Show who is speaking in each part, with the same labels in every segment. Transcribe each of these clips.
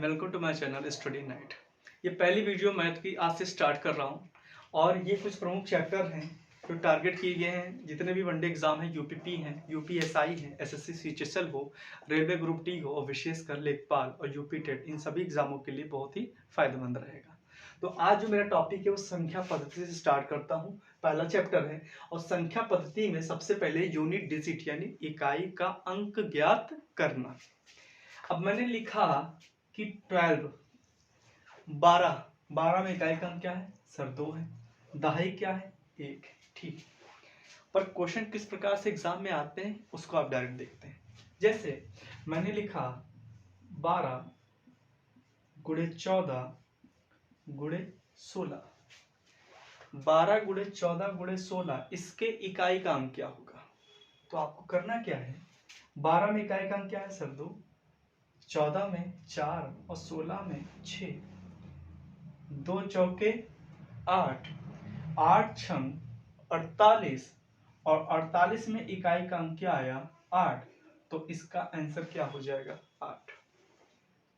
Speaker 1: Welcome to my channel study night. ये पहली video math की आज से स्टार्ट कर रहा हूँ और ये कुछ प्रमुख चैप्टर हैं जो टारगेट किए गए हैं। जितने भी वनडे एग्जाम हैं, यूपीपी हैं, यूपीएसआई हैं, एसएससी सीएचएसएल हो, रेलवे ग्रुप डी हो और विशेषकर लेखपाल और यूपी टेट, इन सभी एग्जामों के लिए बहुत ही फायदेमंद रहेगा। तो आज जो मेरा टॉपिक है वो संख्या पद्धति से स्टार्ट करता हूँ। पहला चैप्टर है और संख्या पद्धति में सबसे पहले यूनिट डिजिट यानी इकाई का अंक ज्ञात करना। अब मैंने लिखा कि 12 12 में इकाई का अंक क्या है सर? 2 है। दहाई क्या है? 1। ठीक, पर क्वेश्चन किस प्रकार से एग्जाम में आते हैं उसको आप डायरेक्ट देखते हैं। जैसे मैंने लिखा 12 गुणे 14 गुणे 16, 12 गुणे 14 गुणे 16, इसके इकाई का अंक क्या होगा? तो आपको करना क्या है, 12 में इकाई का अंक क्या है सर? 2, 14 में 4 और 16 में 6, 2 चौके 8, 8 छंग 48 और 48 में इकाई का अंक क्या आया? 8। तो इसका आंसर क्या हो जाएगा? 8।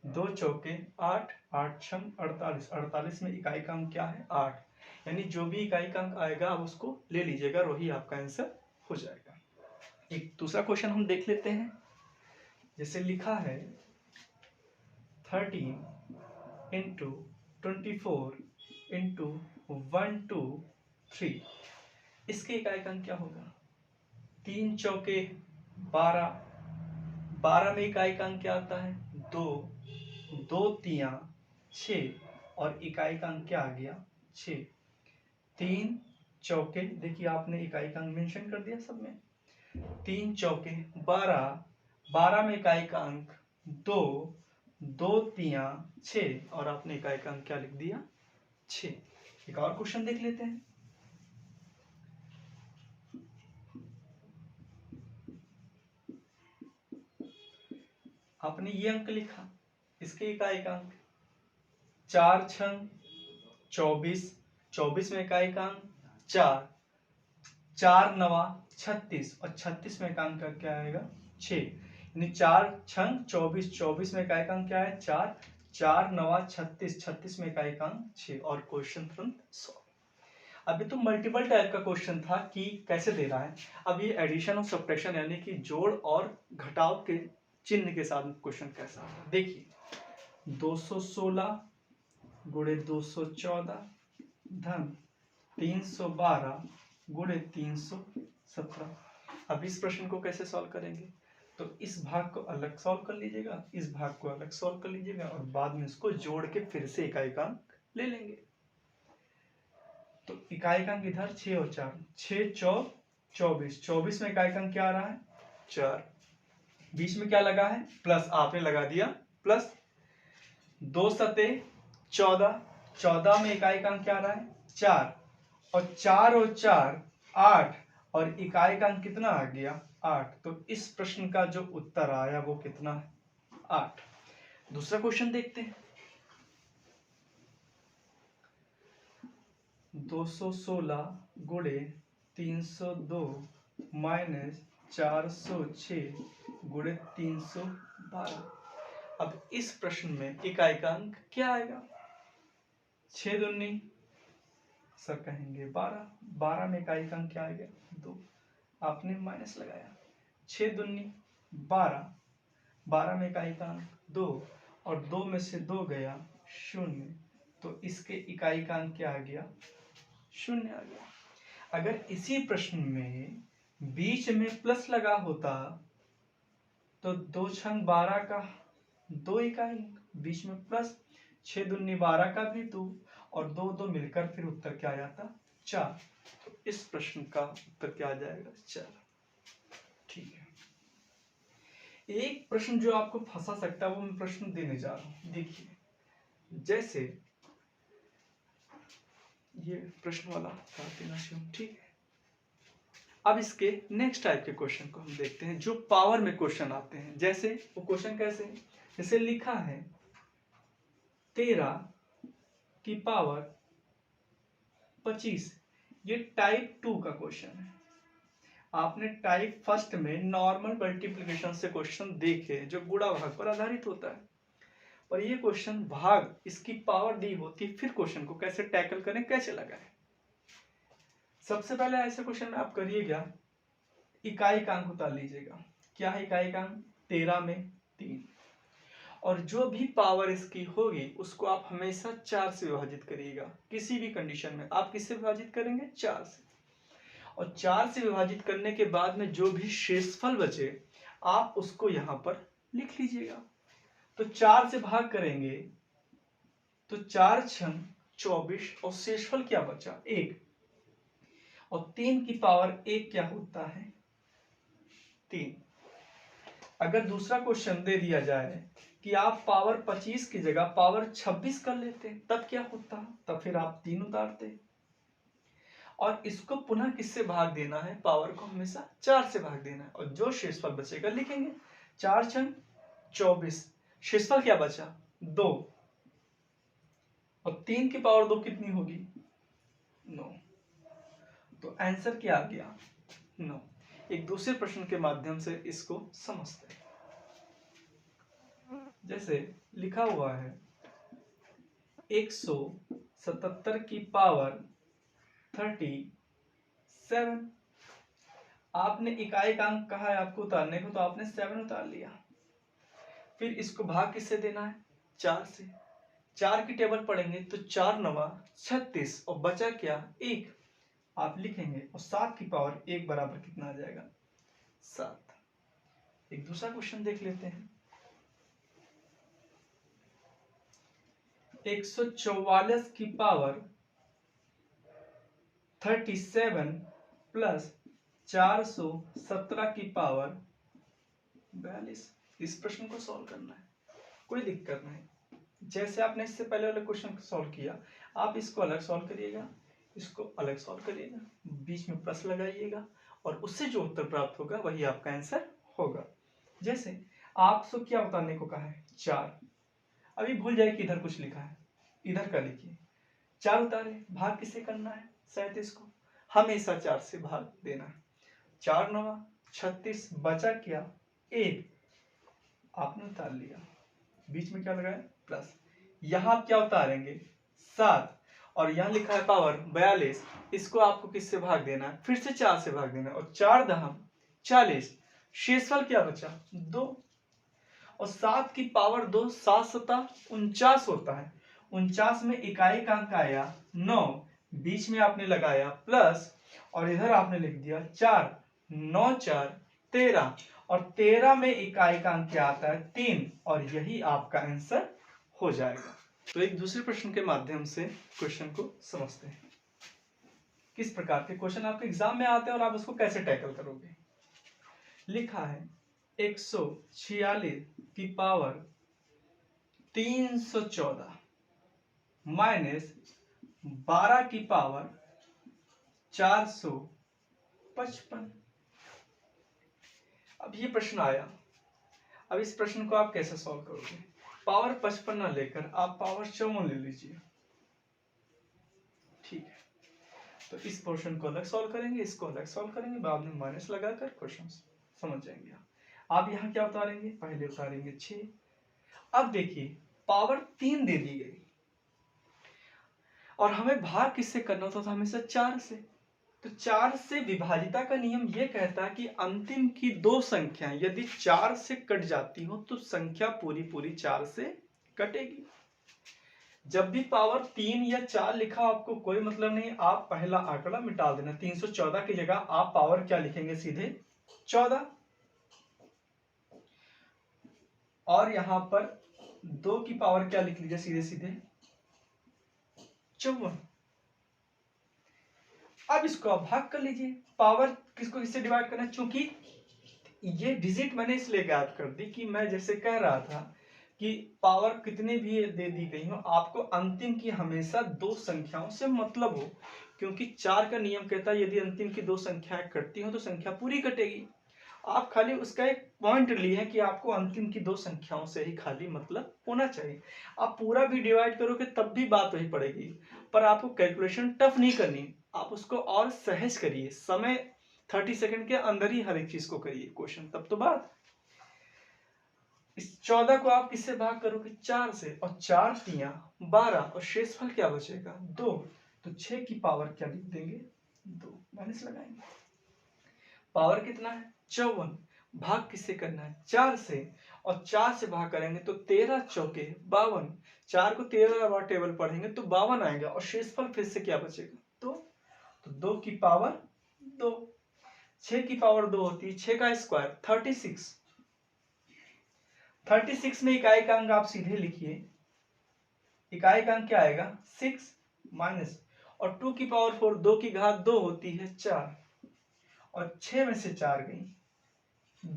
Speaker 1: 2 चौके 8, 8 छंग 48, 48 में इकाई का अंक क्या है? 8। यानी जो भी इकाई का अंक आएगा आप उसको ले लीजिएगा और वही आपका आंसर हो जाएगा। एक दूसरा क्वेश्चन हम देख लेते हैं। जैसे लिखा है 13 इंटू 24 इंटू 123, इसके इकाई का अंक क्या होगा? 3 चौके 12, 12 में इकाई का अंक क्या आता है? 2, 2 तिया 6 और इकाई का अंक क्या आ गया? 6। 3 चौके, देखिए आपने इकाई का अंक मेंशन कर दिया सब में। 3 चौके 12, 12 में इकाई का अंक 2, 2 तिया 6 और आपने इकाई का अंक क्या लिख दिया? 6। एक और क्वेश्चन देख लेते हैं। आपने ये अंक लिखा, इसके इकाई का अंक 4 छंग 24, 24 में इकाई का अंक 4, 4 नवा 36 और 36 में इकाई का क्या आएगा? 6। यानी 4 छंग 24, 24 में इकाई का अंक क्या है? 4, 4 नवा 36, 36 में इकाई का अंक 6 और क्वेश्चन तुरंत सॉल्व। अभी तो मल्टीपल टाइप का क्वेश्चन था कि कैसे दे रहा है। अब ये एडिशन और सब्ट्रैक्शन यानी कि जोड़ और घटाव के चिन्ह के साथ क्वेश्चन कैसा है। देखिए 216 गुणे 214 धन 312 गुणे 317। अब इस प्रश्न को कैसे सॉल्व करेंगे? तो इस भाग को अलग सॉल्व कर लीजिएगा, इस भाग को अलग सॉल्व कर लीजिएगा और बाद में इसको जोड़ के फिर से इकाई का अंक ले लेंगे। तो इकाई का अंक इधर 6 और 4, 6 चौक 24, 24 में इकाई का अंक क्या आ रहा है? 4। बीच में क्या लगा है? प्लस, आपने लगा दिया प्लस। 2 सते 14, 14 में इकाई का अंक क्या आ रहा है? 4 और 4 8 और इकाई का अंक कितना आ गया? 8। तो इस प्रश्न का जो उत्तर आया वो कितना है? 8। दूसरा क्वेश्चन देखते हैं। 216 गुणे 302 माइनस 406 गुणे 312। अब इस प्रश्न में इकाई का अंक क्या आएगा? 6 दूनी सर कहेंगे 12, 12 में इकाई का अंक क्या आएगा? 2। आपने माइनस लगाया, 6 दूनी 12, 12 में इकाई का अंक 2 और 2 में से 2 गया 0, तो इसके इकाई का अंक क्या आ गया? 0 आ गया। अगर इसी प्रश्न में बीच में प्लस लगा होता तो 2 छंग 12 का 2 इकाई, बीच में प्लस, 6 दूनी 12 का भी 2 और 2 2 मिलकर फिर उत्तर क्या आ जाता? 4। तो इस प्रश्न का उत्तर क्या आ जाएगा? 4। ठीक है। एक प्रश्न जो आपको फंसा सकता है वो मैं प्रश्न देने जा रहा हूं। देखिए जैसे ये प्रश्न वाला ठीक है। अब इसके नेक्स्ट टाइप के क्वेश्चन को हम देखते हैं जो पावर में क्वेश्चन आते हैं। जैसे वो क्वेश्चन कैसे? जैसे लिखा है 13 की पावर 25। ये टाइप 2 का क्वेश्चन है। आपने टाइप फर्स्ट में नॉर्मल मल्टीप्लिकेशन से क्वेश्चन देखे जो गुणा भाग पर आधारित होता है, और ये क्वेश्चन भाग इसकी पावर दी होती, फिर क्वेश्चन को कैसे टैकल करें, कैसे लगाएं। सबसे पहले ऐसे क्वेश्चन में आप करिएगा, इकाई-कांक उतार लीजिएगा। क्या है इकाई-कांक? 13 में 3, और जो भी पावर इसकी होगी उसको आप हमेशा 4 से विभाजित करिएगा। किसी भी कंडीशन में आप किससे विभाजित करेंगे? 4 से। और 4 से विभाजित करने के बाद में जो भी शेषफल बचे आप उसको यहां पर लिख लीजिएगा। तो 4 से भाग करेंगे तो 4 छंग 24, और शेषफल क्या बचा? 1, और 3 की पावर 1 क्या होता है? 3। अगर दूसरा क्वेश्चन दे दिया जाए कि आप पावर 25 की जगह पावर 26 कर लेते, तब क्या होता? तब फिर आप 3 उतारते, और इसको पुनः किससे भाग देना है? पावर को हमेशा 4 से भाग देना है, और जो शेषफल बचेगा लिखेंगे। 4 छंग 24, शेषफल क्या बचा? 2, और 3 की पावर 2 कितनी होगी? 9। तो आंसर क्या आ गया? 9। एक दूसरे प्रश्न के माध्यम से इसको समझते हैं। जैसे लिखा हुआ है 177 की पावर 37। आपने इकाई-कांक कहा है आपको उतारने को, तो आपने 7 उतार लिया। फिर इसको भाग किससे देना है? 4 से। 4 की टेबल पढ़ेंगे तो 4 9 36, और बचा क्या? 1 आप लिखेंगे, और 7 की पावर 1 बराबर कितना आ जाएगा? 7। एक दूसरा क्वेश्चन देख लेते हैं। 144 की पावर 37 प्लस 417 की पावर 42। इस प्रश्न को सॉल्व करना है, कोई दिक्कत नहीं। जैसे आपने इससे पहले वाले क्वेश्चन को सॉल्व किया, आप इसको अलग सॉल्व करिएगा, इसको अलग सॉल्व करिएगा, बीच में प्लस लगाइएगा, और उससे जो उत्तर प्राप्त होगा वही आपका आंसर होगा। जैसे आपसे क्या उतारने को कहा है? 4। अभी भूल जाए कि इधर कुछ लिखा है, इधर का लिखिए। 4 उतारे, भाग किसे करना है? 37 को हमेशा 4 से भाग देना है। 4 9 36, बचा क्या? 1 आपने उतार लिया, बीच में क्या लगाया? प्लस। यहां आप क्या उतारेंगे? 7, और यहां लिखा है पावर 42, इसको आपको किससे भाग देना है? फिर से 4 से भाग देना है, और 4 दहम 40, शेषफल क्या बचा? 2, और 7 की पावर 2, 7 सता 49 होता है। 49 में इकाई का अंक आया 9, बीच में आपने लगाया प्लस, और इधर आपने लिख दिया 4, 9 4 13, और 13 में इकाई का अंक क्या आता है? 3, और यही आपका आंसर हो जाएगा। तो एक दूसरे प्रश्न के माध्यम से क्वेश्चन को समझते हैं, किस प्रकार के क्वेश्चन आपके एग्जाम में आते हैं और आप उसको कैसे टैकल करोगे। लिखा है 146 की पावर 314 माइनस 12 की पावर 455। अब ये प्रश्न आया, अब इस प्रश्न को आप कैसे सॉल्व करोगे? पावर 55 ना लेकर आप पावर 54 ले लीजिए, ठीक है। तो इस पोर्शन को अलग सॉल्व करेंगे, इसको अलग सॉल्व करेंगे, बाद में माइनस लगाकर क्वेश्चन समझ जाएंगे। आप यहाँ क्या उतारेंगे? पहले उतारेंगे 6। अब देखिए पावर 3 दे दी गई, और हमें भाग किससे करना होता था? हमेशा 4 से। तो 4 से विभाजिता का नियम यह कहता है कि अंतिम की 2 संख्याएं यदि 4 से कट जाती हो तो संख्या पूरी पूरी 4 से कटेगी। जब भी पावर 3 या 4 लिखा आपको कोई मतलब नहीं, आप पहला आंकड़ा मिटा देना। 314 की जगह आप पावर क्या लिखेंगे? सीधे 14, और यहां पर 2 की पावर क्या लिख लीजिए? सीधे सीधे 54। अब इसको आप भाग कर लीजिए, पावर किसको किससे डिवाइड करना है? चूंकि ये डिजिट मैंने इसलिए गायब कर दी कि मैं जैसे कह रहा था कि पावर कितने भी दे दी गई हो, आपको अंतिम की हमेशा 2 संख्याओं से मतलब हो, क्योंकि 4 का नियम कहता है यदि अंतिम की 2 संख्याएं कटती हो तो संख्या पूरी कटेगी। आप खाली उसका एक पॉइंट लिए कि आपको अंतिम की 2 संख्याओं से ही खाली मतलब होना चाहिए। आप पूरा भी डिवाइड करोगे तब भी बात वही पड़ेगी, पर आपको कैलकुलेशन टफ नहीं करनी, आप उसको और सहज करिए, समय 30 सेकंड के अंदर ही हर एक चीज को करिए क्वेश्चन, तब तो बात। इस 14 को आप किससे भाग करोगे? 4 से, और 4 तिया 12 और शेषफल क्या बचेगा? 2। तो 6 की पावर क्या लिख देंगे? 2। माइनस लगाएंगे। पावर कितना है? 54। भाग किससे करना है? 4 से, और 4 से भाग करेंगे तो 13 चौके 52। 4 को 13 बार टेबल पढ़ेंगे तो 52 आएगा, और शेषफल फिर से क्या बचेगा? 2। तो 2 की पावर 2। 6 की पावर 2 होती है 6 का स्क्वायर 36। 36 में इकाई का अंक आप सीधे लिखिए। इकाई का अंक क्या आएगा? 6 माइनस, और 2 की पावर 4 2 की घात 2 होती है 4, और 6 में से 4 गई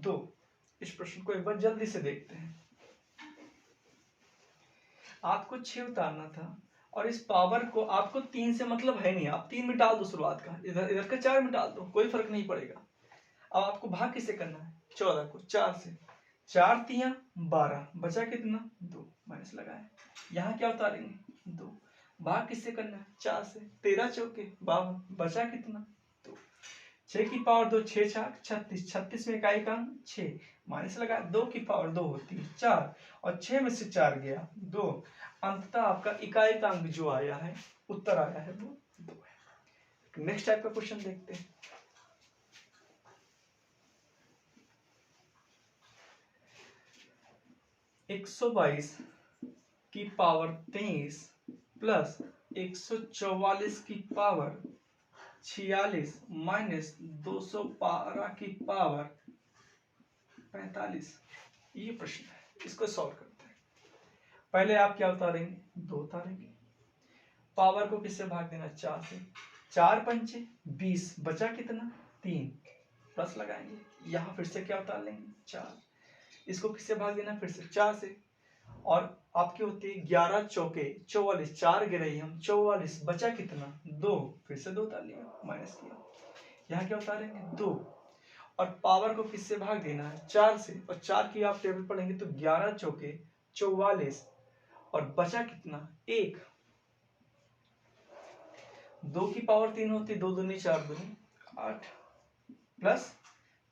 Speaker 1: 2। इस प्रश्न को एक बार जल्दी से देखते हैं। आपको 6 उतारना था, और इस पावर को आपको 3 से मतलब है नहीं, आप 3 मिटा दो शुरुआत का, इधर इधर का 4 मिटा दो, कोई फर्क नहीं पड़ेगा। अब आपको भाग किससे करना है? 14 को 4 से, 4 तिया 12, बचा कितना? 2। माइनस लगाए। यहाँ क्या उतारेंगे? 2। भाग किससे करना है? 4 से, 13 चौके 52, बचा कितना? 2। 6 की पावर 2, 6 छाक 36, 36 में इकाई का अंक 6, माइनस लगा। 2 की पावर 2 होती है 4, और 6 में से 4 गया 2। अंततः आपका इकाई का अंक जो आया है, उत्तर आया है, वो 2 है। नेक्स्ट टाइप का क्वेश्चन देखते हैं। एक 122 की पावर 23 प्लस 144 की पावर 46 माइनस 212 की पावर 45। ये प्रश्न है, इसको सॉल्व करते हैं। पहले आप क्या उतारेंगे? 2 उतारेंगे। पावर को किससे भाग देना? 4 से। 4 पंचे 20, बचा कितना? 3। प्लस लगाएंगे। यहाँ फिर से क्या उतार लेंगे? 4। इसको किससे भाग देना? फिर से 4 से, और आपके होते 11 चौके 44, 4 गिरे हम 44, बचा कितना? 2। फिर से 2 उतार लिया, माइनस किया। यहाँ क्या उतारेंगे? 2। और पावर को किससे भाग देना है? 4 से, और 4 की आप टेबल पढ़ेंगे तो 11 चौके 44, और बचा कितना? 1। 2 की पावर 3 होती, 2 दूनी 4 दूनी 8, प्लस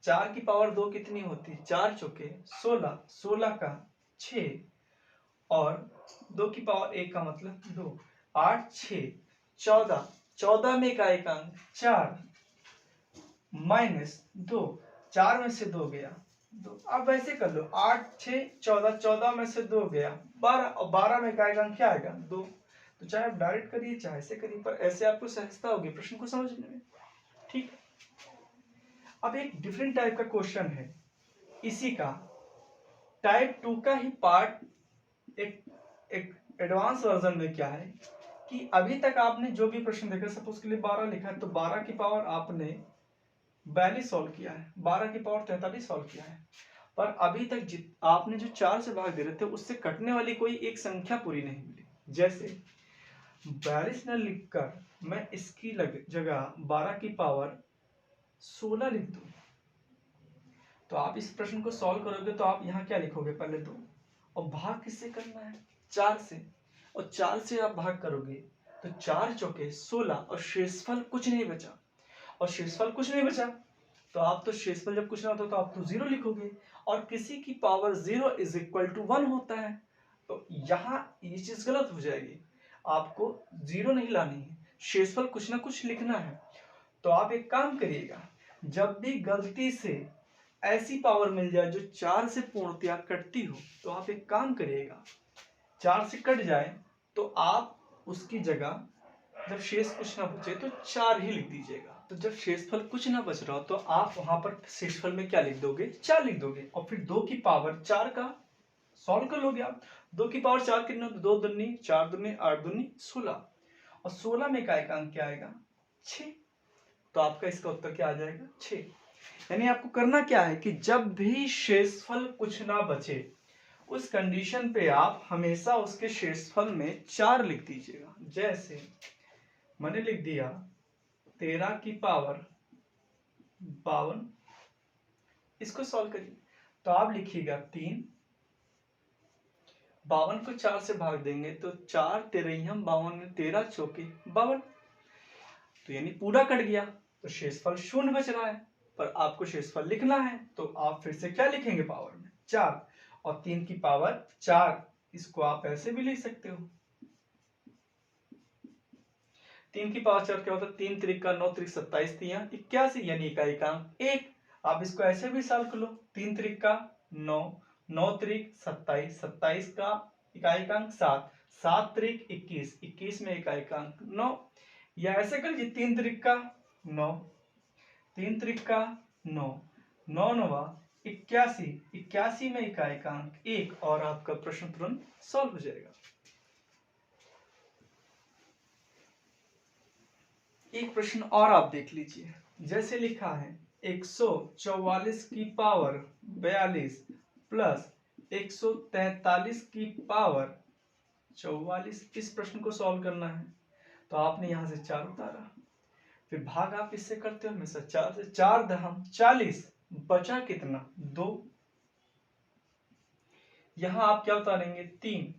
Speaker 1: 4 की पावर 2 कितनी होती? 4 चौके 16, 16 का 6, और 2 की पावर 1 का मतलब 2, 8 6 14, 14 में इकाई का अंक 4 माइनस 2, 4 में से 2 गया 2। अब वैसे कर लो, 8 6 14, 14 में से 2 गया 12, और 12 में इकाई का अंक क्या आएगा? 2। तो चाहे आप डायरेक्ट करिए चाहे ऐसे करिए, पर ऐसे आपको सहजता होगी प्रश्न को समझने में। ठीक। अब एक डिफरेंट टाइप का क्वेश्चन है, इसी का टाइप 2 का ही पार्ट। एक एडवांस वर्जन में क्या है कि अभी तक आपने जो भी प्रश्न देखा, सपोज के लिए 12 लिखा है तो 12 की पावर आपने 42 सॉल्व किया है, 12 की पावर 43 सॉल्व किया है, पर अभी तक आपने जो 4 से भाग दे रहे थे उससे कटने वाली कोई एक संख्या पूरी नहीं मिली। जैसे 42 न लिखकर मैं इसकी जगह 12 की पावर 16 लिख दूं, तो आप इस प्रश्न को सॉल्व करोगे तो आप यहाँ क्या लिखोगे? पहले 2, और भाग किससे करना है? 4 से, और 4 से आप भाग करोगे तो 4 चौके 16, और शेषफल कुछ नहीं बचा, और शेषफल कुछ नहीं बचा तो आप तो शेषफल जब कुछ ना होता तो आप तो 0 लिखोगे, और किसी की पावर 0 इज इक्वल टू 1 होता है, तो यहाँ ये चीज गलत हो जाएगी। आपको 0 नहीं लानी है, शेषफल कुछ ना कुछ लिखना है। तो आप एक काम करिएगा, जब भी गलती से ऐसी पावर मिल जाए जो 4 से पूर्णतया कटती हो, तो आप एक काम करिएगा, 4 से कट जाए तो आप उसकी जगह जब शेष कुछ ना बचे तो 4 ही लिख दीजिएगा। तो जब शेषफल कुछ ना बच रहा हो तो आप वहां पर शेषफल में क्या लिख दोगे? 4 लिख दोगे, और फिर 2 की पावर 4 का सॉल्व कर लोगे आप। 2 की पावर 4 कितने? 2 दूनी 4 दूनी 8 दूनी 16, और 16 में इकाई का अंक क्या आएगा? 6। तो आपका इसका उत्तर क्या आ जाएगा? 6। यानी आपको करना क्या है कि जब भी शेषफल कुछ ना बचे उस कंडीशन पे आप हमेशा उसके शेषफल में 4 लिख दीजिएगा। जैसे मैंने लिख दिया 13 की पावर 52, इसको सॉल्व करिए तो आप लिखिएगा 3, 52 को 4 से भाग देंगे तो 4 तेरहियम 52 में 13 चौके 52, तो यानी पूरा कट गया तो शेषफल 0 बच रहा है, पर आपको शेषफल लिखना है तो आप फिर से क्या लिखेंगे? पावर में 4, और 3 की पावर 4, इसको आप ऐसे भी लिख सकते हो। 3 की पावर 4 क्या होता है, 3 त्रिक का 9 त्रिक 27 3 81 यानी इकाइकांक 1। आप इसको ऐसे भी सॉल्व कर लो, 3 त्रिक का 9, 9 त्रिक 27, 27 का इकाइकांक 7, 7 त्रिक 21, 21 में इकाइकांक 9। या ऐसे कर लीजिए 3 त्रिक का 9, 3 त्रिक का 9, 9 नवा 81, 81 में इकाइकांक 1 और आपका प्रश्न तुरंत सॉल्व हो जाएगा। एक प्रश्न और आप देख लीजिए, जैसे लिखा है 144 की पावर 42 प्लस 143 की पावर 44। इस प्रश्न को सॉल्व करना है तो आपने यहां से 4 उतारा, फिर भाग आप इससे करते हो हमेशा 4 से, 4 दहम 40, बचा कितना 2। यहां आप क्या उतारेंगे 3,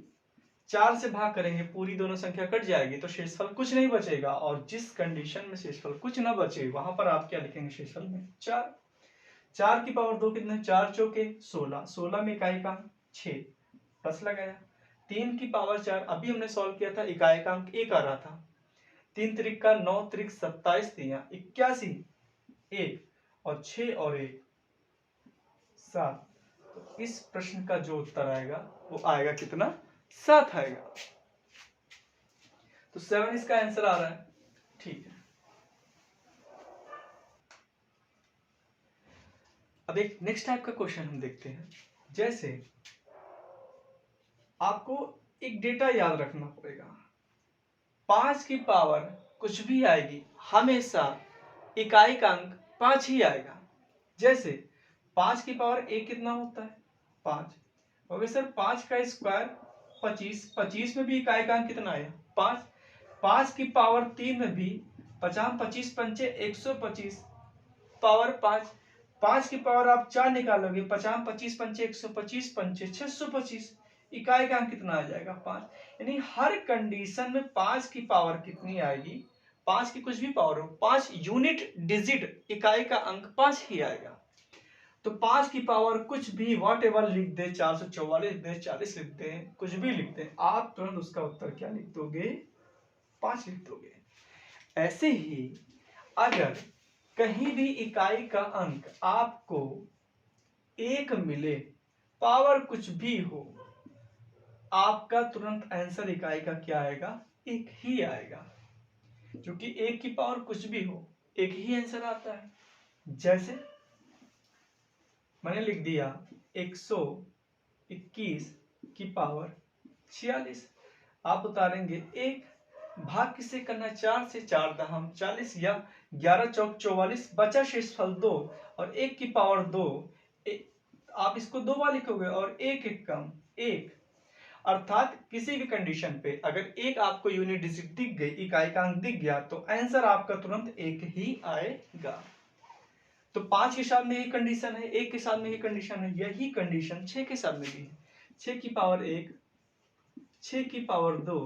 Speaker 1: 4 से भाग करेंगे पूरी दोनों संख्या कट जाएगी तो शेषफल कुछ नहीं बचेगा, और जिस कंडीशन में शेषफल कुछ ना बचे वहां पर आप क्या लिखेंगे शेषफल में 4। 4 की पावर 2 कितने, 4 चौके 16, 16 में इकाइकांक 6, प्लस लगाया। 3 की पावर 4 अभी हमने सॉल्व किया था, इकाइकांक 1 आ रहा था। 3 त्रिक का 9 त्रिक 27 81, 1 और 6 और 1 7। तो इस प्रश्न का जो उत्तर आएगा वो आएगा कितना, 7 आएगा। तो 7 इसका आंसर आ रहा है। ठीक है, अब एक नेक्स्ट टाइप का क्वेश्चन हम देखते हैं। जैसे आपको एक डेटा याद रखना पड़ेगा, 5 की पावर कुछ भी आएगी हमेशा इकाइकांक 5 ही आएगा। जैसे 5 की पावर 1 कितना होता है 5, ओके सर 5 का स्क्वायर 25, 25 में भी इकाइकांक कितना आया 5। 5 की पावर 3 में भी 50, 25 पंचे 125 पावर 5। 5 की पावर आप 4 निकालोगे, 50, 25 पंचे 125 पंचे 625, इकाइकांक कितना आ जाएगा 5। यानी हर कंडीशन में 5 की पावर कितनी आएगी, 5 की कुछ भी पावर हो, 5 यूनिट डिजिट इकाई का अंक 5 ही आएगा। तो 5 की पावर कुछ भी वॉट एवर लिख दे, 444 लिख दे, 40 लिख दे, कुछ भी लिख दे, आप तुरंत उसका उत्तर क्या लिख दोगे 5 लिख दोगे। ऐसे ही अगर कहीं भी इकाई का अंक आपको 1 मिले, पावर कुछ भी हो, आपका तुरंत आंसर इकाई का क्या आएगा 1 ही आएगा, क्योंकि 1 की पावर कुछ भी हो 1 ही आंसर आता है। जैसे मैंने लिख दिया 121 की पावर 46, आप उतारेंगे 1, भाग किससे करना है 4 से, 4 दहम 40 या 11 चौक 44, बचा शेषफल 2 और 1 की पावर 2, आप इसको 2 बार लिखोगे और 1 एक कम 1। अर्थात किसी भी कंडीशन पे अगर 1 आपको यूनिट डिजिट दिख गई, इकाइकांक दिख गया, तो आंसर आपका तुरंत 1 ही आएगा। तो 5 के साथ में यही कंडीशन है, 1 के साथ में यही कंडीशन है, यही कंडीशन 6 के साथ में भी है। 6 की पावर 1, 6 की पावर 2,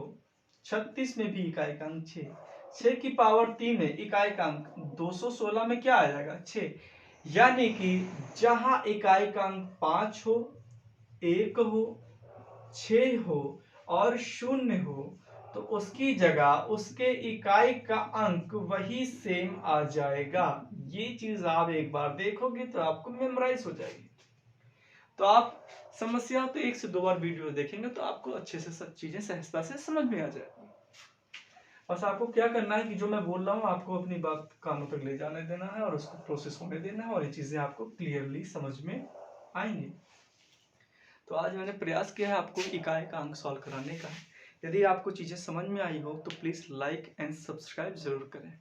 Speaker 1: 36 में भी इकाइकांक 6, 6 की पावर 3 में इकाइकांक 216 में क्या आ जाएगा 6। यानी कि जहां इकाइकांक 5 हो, 1 हो, 6 हो और 0 हो, तो उसकी जगह उसके इकाई का अंक वही सेम आ जाएगा। ये चीज आप एक बार देखोगे तो आपको मेमोराइज हो जाएगी। तो आप समस्या तो 1 से 2 बार वीडियो देखेंगे तो आपको अच्छे से सब चीजें सहजता से समझ में आ जाएगी। बस आपको क्या करना है कि जो मैं बोल रहा हूँ आपको अपनी बात कानों तक ले जाने देना है और उसको प्रोसेस होने देना है, और ये चीजें आपको क्लियरली समझ में आएंगी। तो आज मैंने प्रयास किया है आपको इकाई का अंक सॉल्व कराने का। यदि आपको चीजें समझ में आई हो तो प्लीज लाइक एंड सब्सक्राइब जरूर करें।